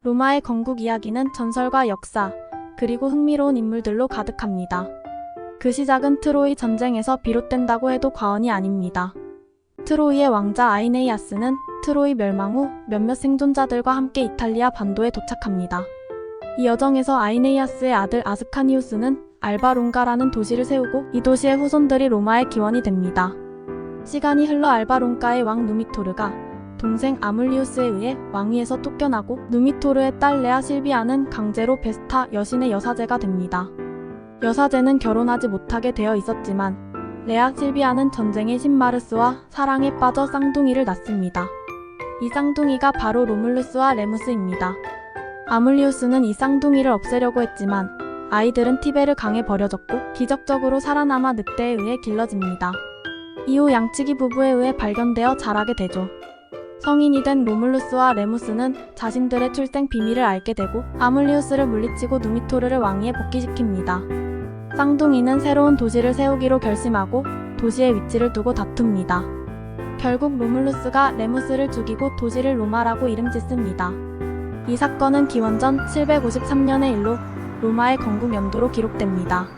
로마의 건국 이야기는 전설과 역사, 그리고 흥미로운 인물들로 가득합니다. 그 시작은 트로이 전쟁에서 비롯된다고 해도 과언이 아닙니다. 트로이의 왕자 아이네이아스는 트로이 멸망 후 몇몇 생존자들과 함께 이탈리아 반도에 도착합니다. 이 여정에서 아이네이아스의 아들 아스카니우스는 알바 론가라는 도시를 세우고 이 도시의 후손들이 로마의 기원이 됩니다. 시간이 흘러 알바 론가의 왕 누미토르가 동생 아물리우스에 의해 왕위에서 쫓겨나고 누미토르의 딸 레아 실비아는 강제로 베스타 여신의 여사제가 됩니다. 여사제는 결혼하지 못하게 되어 있었지만 레아 실비아는 전쟁의 신 마르스와 사랑에 빠져 쌍둥이를 낳습니다. 이 쌍둥이가 바로 로물루스와 레무스입니다. 아물리우스는 이 쌍둥이를 없애려고 했지만 아이들은 티베르 강에 버려졌고 기적적으로 살아남아 늑대에 의해 길러집니다. 이후 양치기 부부에 의해 발견되어 자라게 되죠. 성인이 된 로물루스와 레무스는 자신들의 출생 비밀을 알게 되고 아물리우스를 물리치고 누미토르를 왕위에 복귀시킵니다. 쌍둥이는 새로운 도시를 세우기로 결심하고 도시의 위치를 두고 다툽니다. 결국 로물루스가 레무스를 죽이고 도시를 로마라고 이름 짓습니다. 이 사건은 기원전 753년의 일로 로마의 건국 연도로 기록됩니다.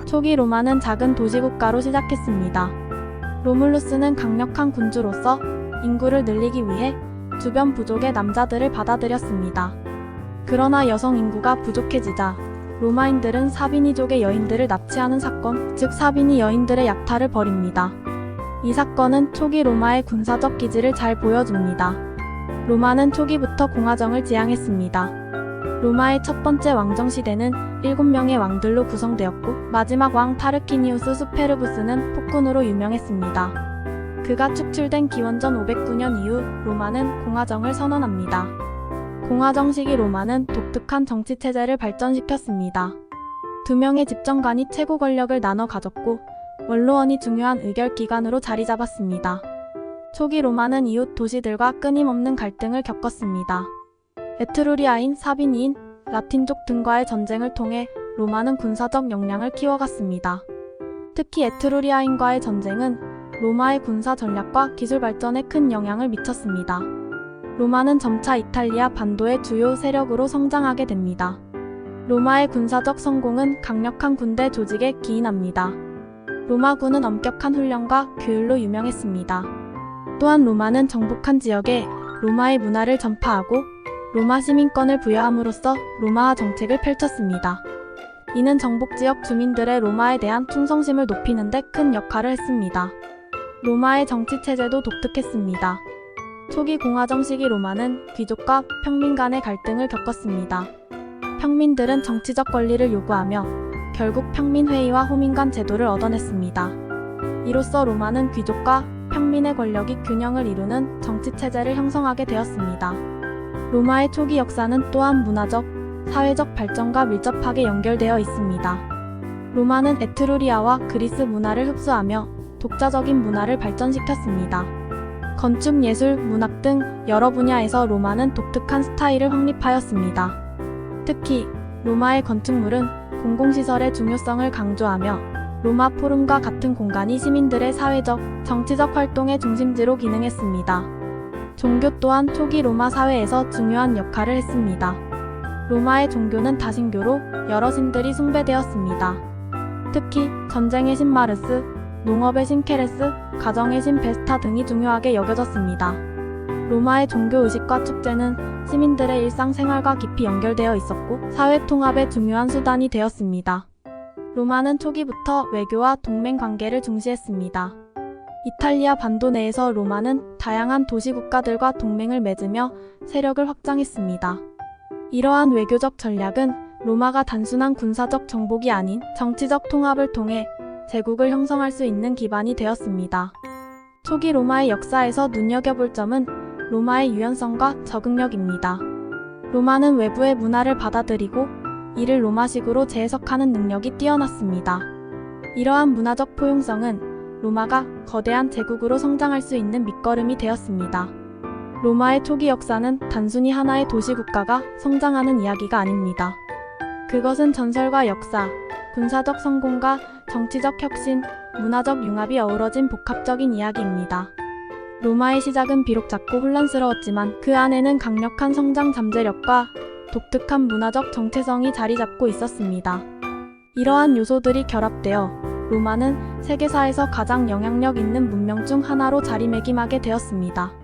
초기 로마는 작은 도시국가로 시작했습니다. 로물루스는 강력한 군주로서 인구를 늘리기 위해 주변 부족의 남자들을 받아들였습니다. 그러나 여성 인구가 부족해지자 로마인들은 사비니족의 여인들을 납치하는 사건, 즉 사비니 여인들의 약탈을 벌입니다. 이 사건은 초기 로마의 군사적 기지를 잘 보여줍니다. 로마는 초기부터 공화정을 지향했습니다. 로마의 첫 번째 왕정 시대는 7명의 왕들로 구성되었고 마지막 왕 타르키니우스 수페르부스는 폭군으로 유명했습니다. 그가 축출된 기원전 509년 이후 로마는 공화정을 선언합니다. 공화정 시기 로마는 독특한 정치체제를 발전시켰습니다. 2명의 집정관이 최고 권력을 나눠 가졌고 원로원이 중요한 의결기관으로 자리 잡았습니다. 초기 로마는 이웃 도시들과 끊임없는 갈등을 겪었습니다. 에트루리아인, 사비니인, 라틴족 등과의 전쟁을 통해 로마는 군사적 역량을 키워갔습니다. 특히 에트루리아인과의 전쟁은 로마의 군사 전략과 기술 발전에 큰 영향을 미쳤습니다. 로마는 점차 이탈리아 반도의 주요 세력으로 성장하게 됩니다. 로마의 군사적 성공은 강력한 군대 조직에 기인합니다. 로마군은 엄격한 훈련과 규율로 유명했습니다. 또한 로마는 정복한 지역에 로마의 문화를 전파하고 로마 시민권을 부여함으로써 로마화 정책을 펼쳤습니다. 이는 정복지역 주민들의 로마에 대한 충성심을 높이는 데 큰 역할을 했습니다. 로마의 정치체제도 독특했습니다. 초기 공화정 시기 로마는 귀족과 평민 간의 갈등을 겪었습니다. 평민들은 정치적 권리를 요구하며 결국 평민회의와 호민관 제도를 얻어냈습니다. 이로써 로마는 귀족과 평민의 권력이 균형을 이루는 정치체제를 형성하게 되었습니다. 로마의 초기 역사는 또한 문화적, 사회적 발전과 밀접하게 연결되어 있습니다. 로마는 에트루리아와 그리스 문화를 흡수하며 독자적인 문화를 발전시켰습니다. 건축, 예술, 문학 등 여러 분야에서 로마는 독특한 스타일을 확립하였습니다. 특히 로마의 건축물은 공공시설의 중요성을 강조하며 로마 포럼과 같은 공간이 시민들의 사회적, 정치적 활동의 중심지로 기능했습니다. 종교 또한 초기 로마 사회에서 중요한 역할을 했습니다. 로마의 종교는 다신교로 여러 신들이 숭배되었습니다. 특히 전쟁의 신 마르스, 농업의 신 케레스, 가정의 신 베스타 등이 중요하게 여겨졌습니다. 로마의 종교의식과 축제는 시민들의 일상생활과 깊이 연결되어 있었고 사회 통합의 중요한 수단이 되었습니다. 로마는 초기부터 외교와 동맹 관계를 중시했습니다. 이탈리아 반도 내에서 로마는 다양한 도시 국가들과 동맹을 맺으며 세력을 확장했습니다. 이러한 외교적 전략은 로마가 단순한 군사적 정복이 아닌 정치적 통합을 통해 제국을 형성할 수 있는 기반이 되었습니다. 초기 로마의 역사에서 눈여겨볼 점은 로마의 유연성과 적응력입니다. 로마는 외부의 문화를 받아들이고 이를 로마식으로 재해석하는 능력이 뛰어났습니다. 이러한 문화적 포용성은 로마가 거대한 제국으로 성장할 수 있는 밑거름이 되었습니다. 로마의 초기 역사는 단순히 하나의 도시국가가 성장하는 이야기가 아닙니다. 그것은 전설과 역사, 군사적 성공과 정치적 혁신, 문화적 융합이 어우러진 복합적인 이야기입니다. 로마의 시작은 비록 작고 혼란스러웠지만 그 안에는 강력한 성장 잠재력과 독특한 문화적 정체성이 자리 잡고 있었습니다. 이러한 요소들이 결합되어 로마는 세계사에서 가장 영향력 있는 문명 중 하나로 자리매김하게 되었습니다.